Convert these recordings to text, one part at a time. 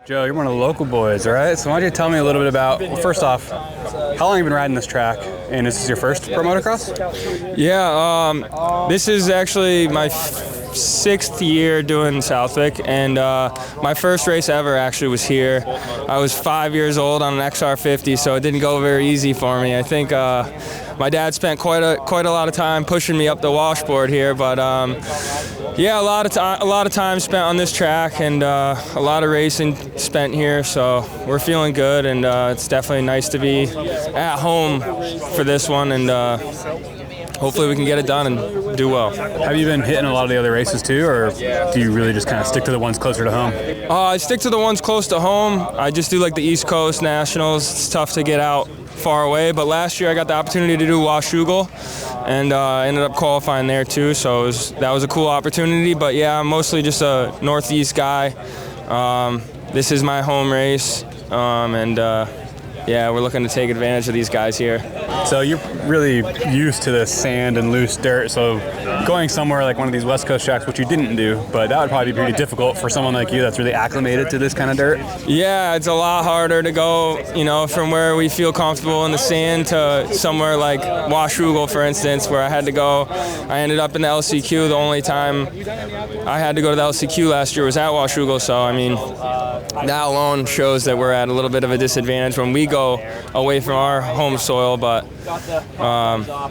Joe, you're one of the local boys, all right? So why don't you tell me a little bit about, well, first off, how long have you been riding this track? And is this your first pro motocross? Yeah, this is actually my sixth year doing Southwick, and my first race ever actually was here. I was 5 years old on an XR50, so it didn't go very easy for me. I think my dad spent quite a lot of time pushing me up the washboard here, but yeah, a lot of time spent on this track, and a lot of racing spent here, so we're feeling good, and it's definitely nice to be at home for this one, and hopefully we can get it done and do well. Have you been hitting a lot of the other races too, or do you really just kind of stick to the ones closer to home? I stick to the ones close to home. I just do like the East Coast Nationals. It's tough to get out far away, but last year I got the opportunity to do Washougal, and ended up qualifying there too, so that was a cool opportunity. But yeah, I'm mostly just a Northeast guy. This is my home race, and yeah, we're looking to take advantage of these guys here. So you're really used to the sand and loose dirt, so going somewhere like one of these West Coast tracks, which you didn't do, but that would probably be pretty difficult for someone like you that's really acclimated to this kind of dirt. Yeah, it's a lot harder to go, from where we feel comfortable in the sand to somewhere like Washougal, for instance, where I had to go. I ended up in the LCQ. The only time I had to go to the LCQ last year was at Washougal, so I mean, that alone shows that we're at a little bit of a disadvantage when we go away from our home soil, but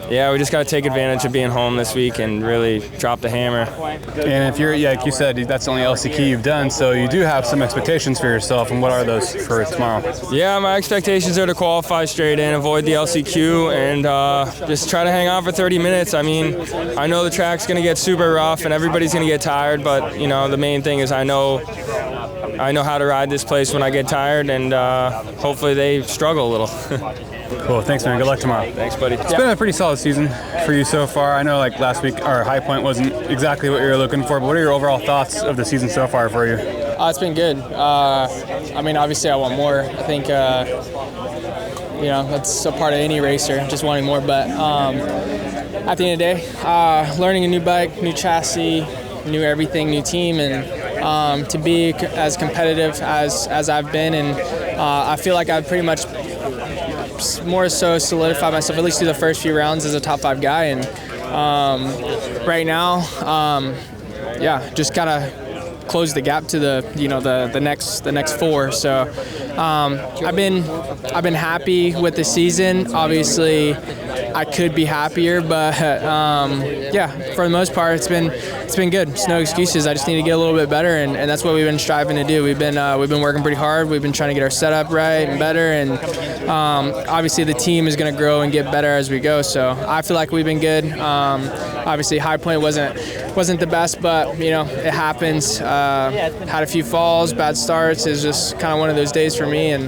yeah, we just got to take advantage of being home this week and really drop the hammer. And if you're, like you said, that's the only LCQ you've done, so you do have some expectations for yourself, and what are those for tomorrow? Yeah, my expectations are to qualify straight in, avoid the LCQ, and just try to hang on for 30 minutes. I mean, I know the track's going to get super rough and everybody's going to get tired, but the main thing is I know how to ride this place when I get tired, and hopefully they struggle a little. Cool, thanks man, good luck tomorrow. Thanks buddy. It's been a pretty solid season for you so far. I know like last week our high point wasn't exactly what you were looking for, but what are your overall thoughts of the season so far for you? It's been good. I mean, obviously I want more. I think that's a part of any racer, just wanting more, but at the end of the day, learning a new bike, new chassis, new everything, new team, and to be as competitive as I've been, and I feel like I've pretty much more so solidified myself, at least through the first few rounds, as a top 5 guy, and right now, yeah, just gotta close the gap to the next 4. So I've been happy with the season. Obviously, I could be happier, but yeah, for the most part, it's been good. It's no excuses. I just need to get a little bit better, and that's what we've been striving to do. We've been working pretty hard. We've been trying to get our setup right and better, and obviously the team is going to grow and get better as we go. So I feel like we've been good. Obviously, high point wasn't the best, but it happens. Had a few falls, bad starts. It's just kind of one of those days for me, and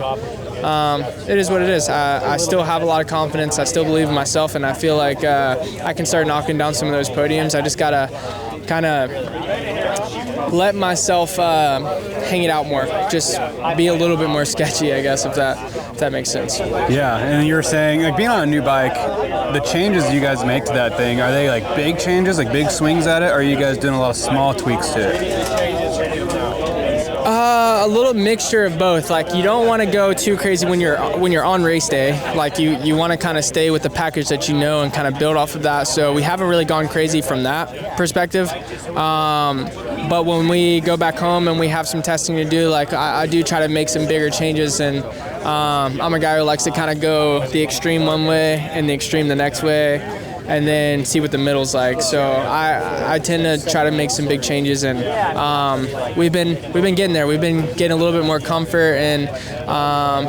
it is what it is. I still have a lot of confidence. I still believe in myself, and I feel like I can start knocking down some of those podiums. I just gotta kind of let myself hang it out more. Just be a little bit more sketchy, I guess, if that makes sense. Yeah, and you were saying, like, being on a new bike, the changes you guys make to that thing, are they like big changes, like big swings at it, or are you guys doing a lot of small tweaks to it? A little mixture of both. Like, you don't want to go too crazy when you're on race day. Like, you want to kind of stay with the package that and kind of build off of that. So we haven't really gone crazy from that perspective. But when we go back home and we have some testing to do, like I do try to make some bigger changes, and I'm a guy who likes to kind of go the extreme one way and the extreme the next way, and then see what the middle's like. So I tend to try to make some big changes, and we've been getting there. We've been getting a little bit more comfort, and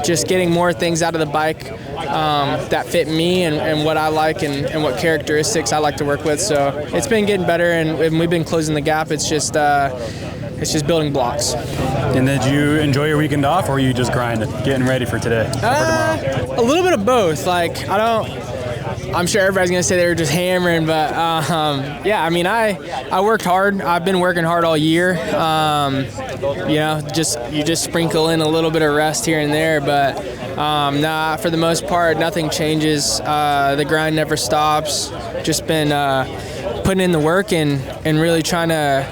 just getting more things out of the bike that fit me and what I like, and what characteristics I like to work with. So it's been getting better, and we've been closing the gap. It's just building blocks. And did you enjoy your weekend off, or were you just grinding, getting ready for today, for tomorrow? A little bit of both. Like, I'm sure everybody's gonna say they were just hammering, but yeah, I mean, I worked hard. I've been working hard all year. You just sprinkle in a little bit of rest here and there, but nah, for the most part, nothing changes. The grind never stops. Just been putting in the work and really trying to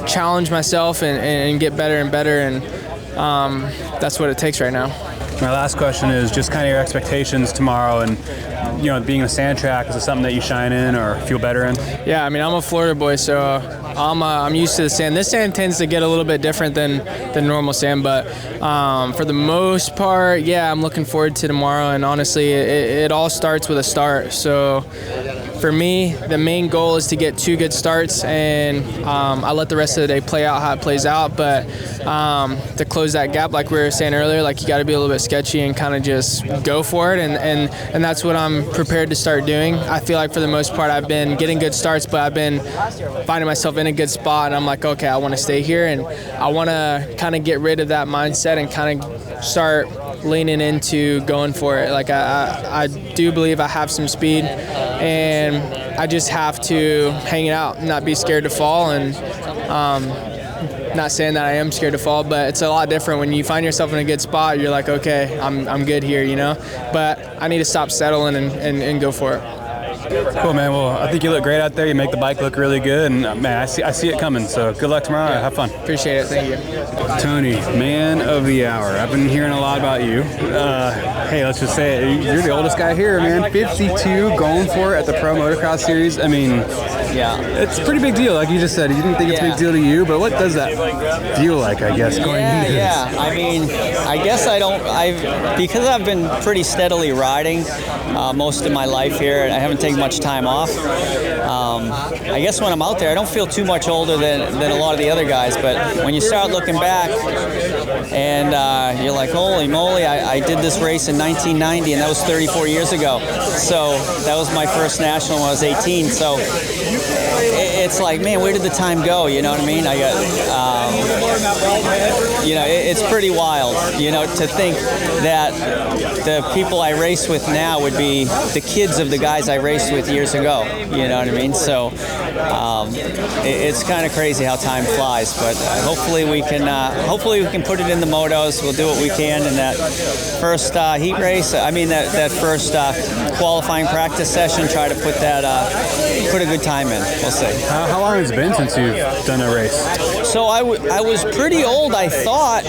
challenge myself and get better and better, and that's what it takes right now. My last question is just kind of your expectations tomorrow, and being a sand track, is it something that you shine in or feel better in? Yeah, I mean, I'm a Florida boy, so I'm used to the sand. This sand tends to get a little bit different than normal sand, but for the most part, yeah, I'm looking forward to tomorrow. And honestly, it all starts with a start. So for me, the main goal is to get 2 good starts, and I let the rest of the day play out how it plays out. But to close that gap, like we were saying earlier, like you got to be a little bit sketchy and kind of just go for it, and that's what I'm prepared to start doing. I feel like for the most part I've been getting good starts, but I've been finding myself in a good spot, and I'm like, okay, I want to stay here, and I want to kind of get rid of that mindset and kind of start leaning into going for it. Like I do believe I have some speed, and I just have to hang it out and not be scared to fall. And not saying that I am scared to fall, but it's a lot different when you find yourself in a good spot. You're like, okay, I'm good here, but I need to stop settling and go for it. Cool, man. Well, I think you look great out there. You make the bike look really good, and man, I see it coming. So good luck tomorrow. Yeah. Have fun. Appreciate it. Thank you. Tony, man of the hour. I've been hearing a lot about you. Hey, let's just say it. You're the oldest guy here, man. 52, going for it at the Pro Motocross Series. I mean, yeah, it's a pretty big deal. Like you just said, you didn't think it's a big deal to you, but what does that feel like, I guess, going into this? Yeah. I mean, I guess because I've been pretty steadily riding most of my life here, and I haven't taken much time off. I guess when I'm out there, I don't feel too much older than a lot of the other guys, but when you start looking back and you're like, holy moly, I did this race in 1990, and that was 34 years ago. So that was my first national when I was 18. So it's like, man, where did the time go? You know what I mean? I got, it's pretty wild, to think that the people I race with now would be the kids of the guys I raced with years ago. You know what I mean? So it's kind of crazy how time flies. But hopefully we can put it in the motos. We'll do what we can in that first heat race. I mean that first qualifying practice session. Try to put a good time in. We'll see. How long has it been since you've done a race? So I was pretty old. I thought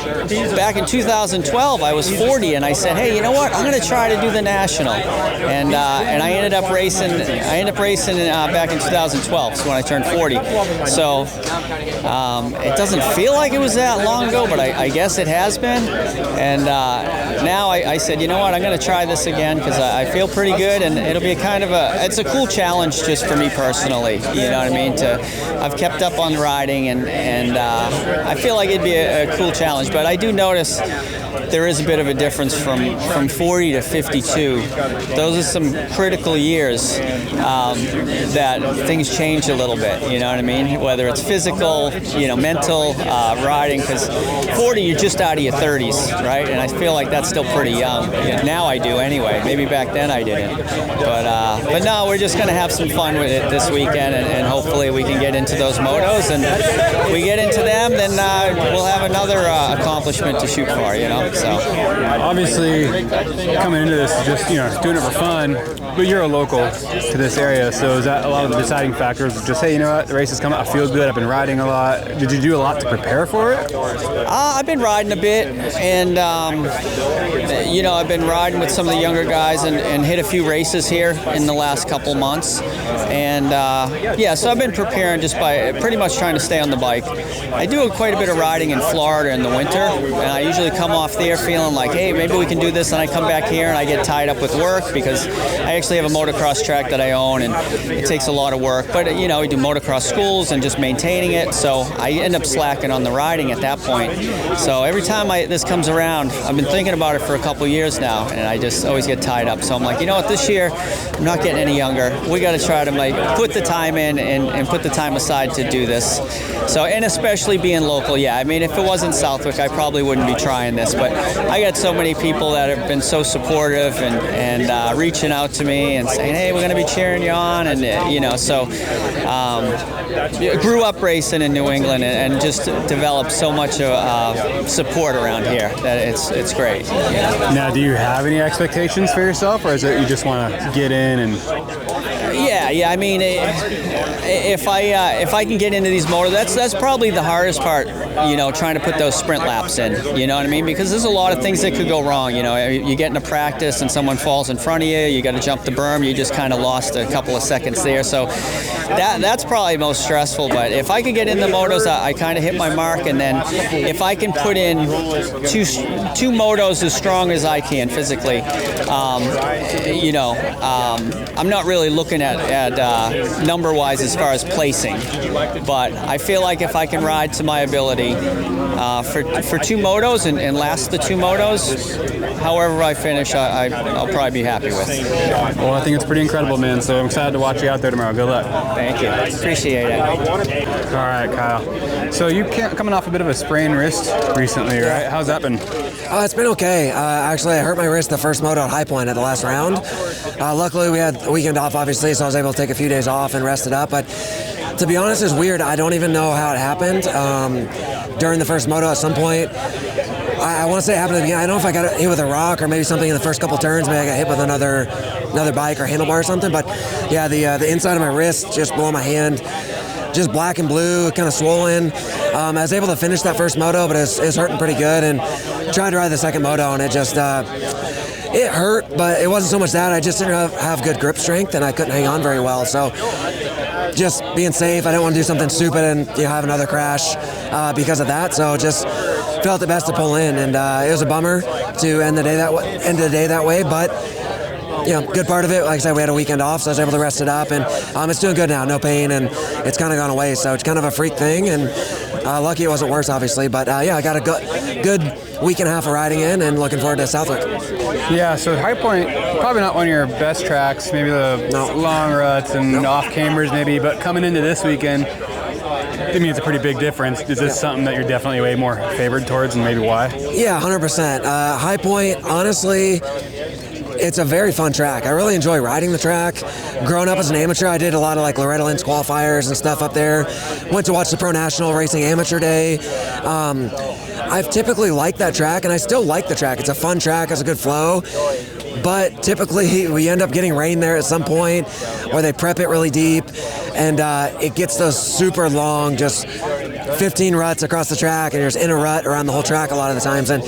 back in 2012 I was 40, and I said, hey, you know what? I'm going to try to do the national, and I ended up racing. Back in 2012, so when I turned 40. So it doesn't feel like it was that long ago, but I guess it has been. And now I said, you know what? I'm going to try this again because I feel pretty good, and it'll be it's a cool challenge just for me personally. You know what I mean? I've kept up on riding, and I feel like it'd be a cool challenge. But I do notice there is a bit of a difference from 40 to 52. Those are some critical years that things change a little bit, you know what I mean? Whether it's physical, mental, riding, because 40, you're just out of your 30s, right? And I feel like that's still pretty young. Now I do anyway. Maybe back then I didn't. But no, we're just going to have some fun with it this weekend, and hopefully we can get into those motos. And if we get into them, then we'll have another accomplishment to shoot for, So obviously, coming into this, just doing it for fun. But you're a local to this area, so is that a lot of the deciding factors? Just hey, you know what, the race is coming. I feel good. I've been riding a lot. Did you do a lot to prepare for it? I've been riding a bit, and I've been riding with some of the younger guys and hit a few races here in the last couple months. And so I've been preparing just by pretty much trying to stay on the bike. I do quite a bit of riding in Florida in the winter, and I usually come off there feeling like, hey, maybe we can do this, and I come back here and I get tied up with work because I actually have a motocross track that I own, and it takes a lot of work. But we do motocross schools and just maintaining it, so I end up slacking on the riding at that point. So every time this comes around, I've been thinking about it for a couple years now, and I just always get tied up. So I'm like, you know what, this year I'm not getting any younger. We got to try to put the time in and put the time aside to do this. So, and especially being local, yeah. I mean, if it wasn't Southwick, I probably wouldn't be trying this. But I got so many people that have been so supportive and reaching out to me and saying, hey, we're going to be cheering you on. And, so grew up racing in New England and just developed so much support around here that it's great. Now, do you have any expectations for yourself, or is it you just want to get in and... Yeah. I mean, if I can get into these motos, that's probably the hardest part. Trying to put those sprint laps in. You know what I mean? Because there's a lot of things that could go wrong. You get into practice and someone falls in front of you. You got to jump the berm. You just kind of lost a couple of seconds there. So that's probably most stressful. But if I can get in the motos, I kind of hit my mark. And then if I can put in two motos as strong as I can physically, I'm not really looking at number-wise as far as placing, but I feel like if I can ride to my ability for two motos and last the two motos, however I finish, I'll probably be happy with. Well, I think it's pretty incredible, man, so I'm excited to watch you out there tomorrow. Good luck. Thank you. Appreciate it. All right, Kyle. So you coming off a bit of a sprained wrist recently, right? How's that been? It's been okay. Actually, I hurt my wrist the first moto at High Point at the last round. Luckily, we had a weekend off, obviously, so I was able to take a few days off and rest it up. But to be honest, it's weird. I don't even know how it happened. During the first moto, at some point, I want to say it happened at the beginning. I don't know if I got hit with a rock or maybe something in the first couple turns. Maybe I got hit with another bike or handlebar or something. But yeah, the inside of my wrist, just below my hand, just black and blue, kind of swollen. I was able to finish that first moto, but it's hurting pretty good. And tried to ride the second moto, and it just it hurt, but it wasn't so much that. I just didn't have good grip strength, and I couldn't hang on very well. So just being safe, I didn't want to do something stupid and have another crash because of that. So just felt it best to pull in, and it was a bummer to end the day that way, but good part of it, like I said, we had a weekend off, so I was able to rest it up, and it's doing good now, no pain, and it's kind of gone away, so it's kind of a freak thing, and lucky it wasn't worse, obviously, but I got a good week and a half of riding in, and looking forward to Southwick. Yeah, so High Point, probably not one of your best tracks, maybe the long ruts and off-camers maybe, but coming into this weekend, I mean, it's a pretty big difference. Is this something that you're definitely way more favored towards, and maybe why? Yeah, 100%. High Point, honestly, it's a very fun track. I really enjoy riding the track. Growing up as an amateur, I did a lot of like Loretta Lynn's qualifiers and stuff up there. Went to watch the Pro National Racing Amateur Day. I've typically liked that track, and I still like the track. It's a fun track, has a good flow. But typically we end up getting rain there at some point, or they prep it really deep, and it gets those super long, just 15 ruts across the track, and you're just in a rut around the whole track a lot of the times. And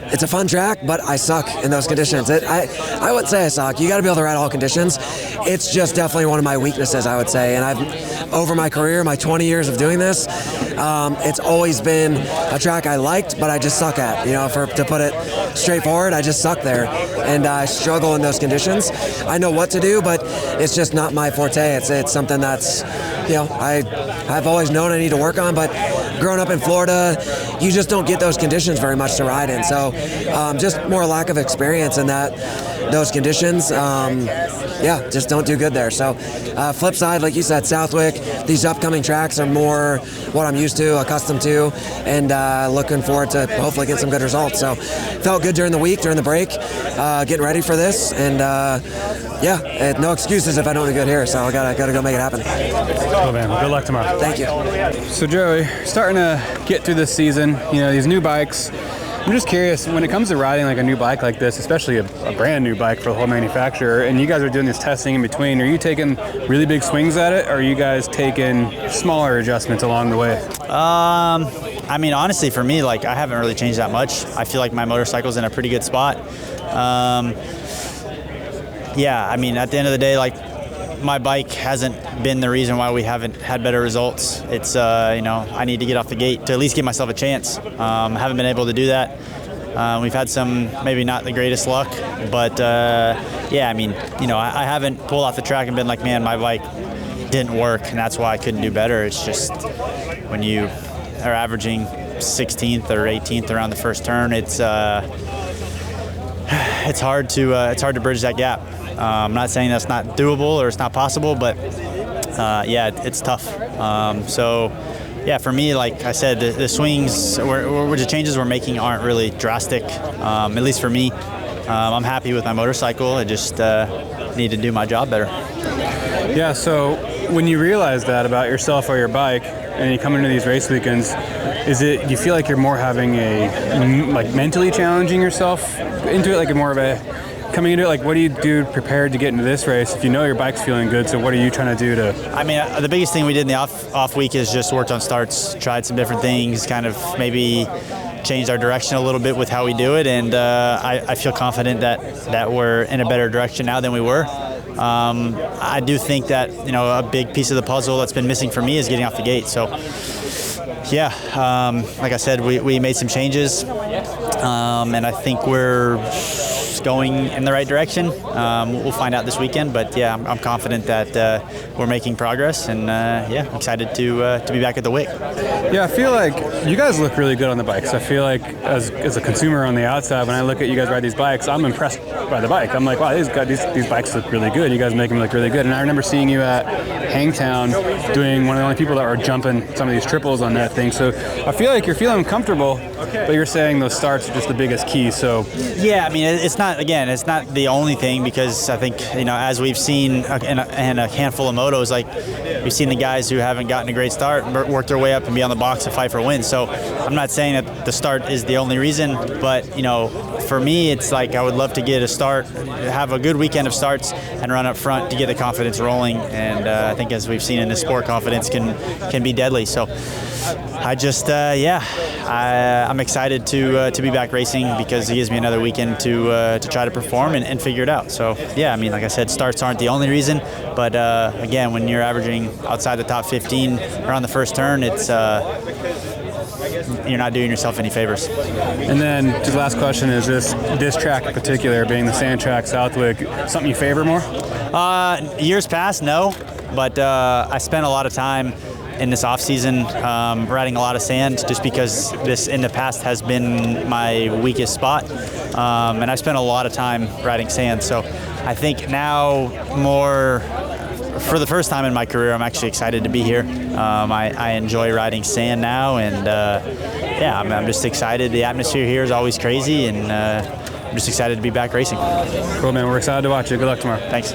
it's a fun track, but I suck in those conditions. I wouldn't say I suck. You got to be able to ride all conditions. It's just definitely one of my weaknesses, I would say. And I've, over my career, my 20 years of doing this, it's always been a track I liked, but I just suck at. To put it straightforward, I just suck there, and I struggle in those conditions. I know what to do, but it's just not my forte. It's something that's, I've always known I need to work on, but growing up in Florida, you just don't get those conditions very much to ride in. So just more lack of experience in those conditions. Just don't do good there. So flip side, like you said, Southwick, these upcoming tracks are more what I'm used to, accustomed to, and looking forward to hopefully get some good results. So felt good during the week, during the break, getting ready for this, and no excuses if I don't do good here. So I gotta go make it happen. Cool, man. Good luck tomorrow. Thank you. So Joey, starting to get through this season, these new bikes. I'm just curious, when it comes to riding like a new bike like this, especially a brand new bike for the whole manufacturer, and you guys are doing this testing in between, are you taking really big swings at it, or are you guys taking smaller adjustments along the way? I mean, honestly, for me, I haven't really changed that much. I feel like my motorcycle's in a pretty good spot. At the end of the day, my bike hasn't been the reason why we haven't had better results. It's, I need to get off the gate to at least give myself a chance. Haven't been able to do that. We've had some, maybe not the greatest luck, but I haven't pulled off the track and been like, man, my bike didn't work, and that's why I couldn't do better. It's just when you are averaging 16th or 18th around the first turn, it's hard to bridge that gap. I'm not saying that's not doable or it's not possible, but it's tough. For me, like I said, the swings, the changes we're making aren't really drastic, at least for me. I'm happy with my motorcycle. I just need to do my job better. Yeah, so when you realize that about yourself or your bike, and you come into these race weekends, do you feel like you're more having mentally challenging yourself into it, like more of a coming into it, like what do you do prepared to get into this race if you know your bike's feeling good? So what are you trying to do to? I mean, the biggest thing we did in the off week is just worked on starts, tried some different things, kind of maybe changed our direction a little bit with how we do it, and I feel confident that we're in a better direction now than we were. I do think that a big piece of the puzzle that's been missing for me is getting off the gate. So yeah, like I said, we made some changes, and I think we're going in the right direction. We'll find out this weekend, but yeah, I'm confident that we're making progress, and yeah, excited to be back at the Wick. Yeah, I feel like you guys look really good on the bikes. I feel like as a consumer on the outside, when I look at you guys ride these bikes, I'm impressed by the bike. I'm like, wow, these bikes look really good. You guys make them look really good. And I remember seeing you at Hangtown doing one of the only people that were jumping some of these triples on that thing. So I feel like you're feeling comfortable, but you're saying those starts are just the biggest key. So yeah, I mean, it's not the only thing, because I think as we've seen in a handful of motos, like we've seen the guys who haven't gotten a great start work their way up and be on the box and fight for wins. So I'm not saying that the start is the only reason, but for me, it's like I would love to get a start, have a good weekend of starts, and run up front to get the confidence rolling. And I think, as we've seen in this sport, confidence can be deadly. So I just I'm excited to be back racing, because it gives me another weekend to try to perform and figure it out. So yeah, I mean, like I said, starts aren't the only reason, but again, when you're averaging outside the top 15 around the first turn, it's you're not doing yourself any favors. And then just the last question is this track in particular, being the sand track, Southwick, something you favor more? Years past, no, but I spent a lot of time in this off season riding a lot of sand, just because this in the past has been my weakest spot, and I spent a lot of time riding sand. So I think now, more for the first time in my career, I'm actually excited to be here. I enjoy riding sand now, and yeah, I'm just excited. The atmosphere here is always crazy, and I'm just excited to be back racing. Cool, man. We're excited to watch you. Good luck tomorrow. Thanks.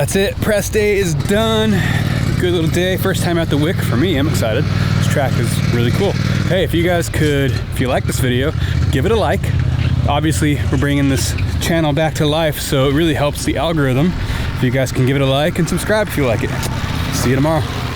that's it. Press day is done. Good little day. First time at the Wick for me. I'm excited. This track is really cool. Hey, if you guys could, if you like this video, give it a like. Obviously, we're bringing this channel back to life, so it really helps the algorithm. If you guys can give it a like and subscribe if you like it. See you tomorrow.